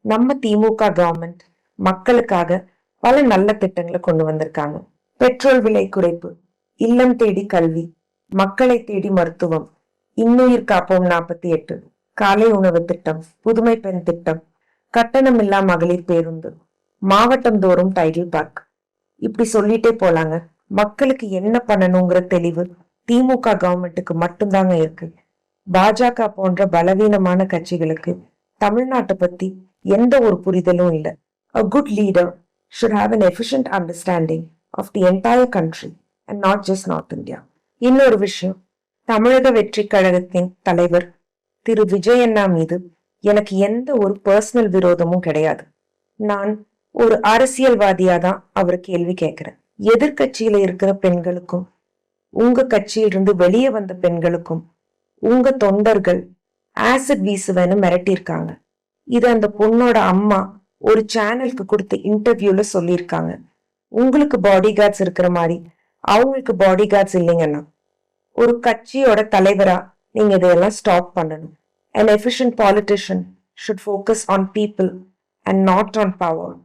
நம்ம திமுக கவர்மெண்ட் மக்களுக்காக பல நல்ல திட்டங்களை கொண்டு வந்திருக்காங்க. பெட்ரோல் விலை குறைப்பு, இல்லம் தேடி கல்வி, மக்களை தேடி மருத்துவம், இன்னுயிர் காப்போம் 48, காலை உணவு திட்டம், புதுமை பெண் திட்டம், கட்டணமில்லா மகளிர் பேருந்து, மாவட்டம் தோறும் டைட்டில் பார்க், இப்படி சொல்லிட்டே போலாங்க. மக்களுக்கு என்ன பண்ணணுங்கிற தெளிவு திமுக கவர்மெண்ட்டுக்கு மட்டும்தாங்க இருக்கு. பாஜக போன்ற பலவீனமான கட்சிகளுக்கு தமிழ்நாட்டை பத்தி எந்த ஒரு புரிதலும் இல்லை. A good leader should have an efficient understanding of the entire country and not just North India. இன்னொரு விஷயம், தமிழக வெற்றி கழகத்தின் தலைவர் திரு விஜய் அண்ணா மீது எனக்கு எந்த ஒரு பர்சனல் விரோதமும் கிடையாது. நான் ஒரு அரசியல்வாதியா தான் அவர் கேள்வி கேட்கிறேன். எதிர்கட்சியில இருக்கிற பெண்களுக்கும் உங்க கட்சியிலிருந்து வெளியே வந்த பெண்களுக்கும் உங்க தொண்டர்கள் ஆசிட் வீசுவேன்னு மிரட்டியிருக்காங்க. இது அந்த பொண்ணோட அம்மா ஒரு சேனலுக்கு கொடுத்த இன்டர்வியூல சொல்லியிருக்காங்க. உங்களுக்கு பாடி கார்ட்ஸ் இருக்கிற மாதிரி அவங்களுக்கு பாடி கார்ட்ஸ் இல்லைங்கன்னா ஒரு கட்சியோட தலைவரா நீங்க இதையெல்லாம் ஸ்டாப் பண்ணணும். An efficient politician should focus on people and not on power.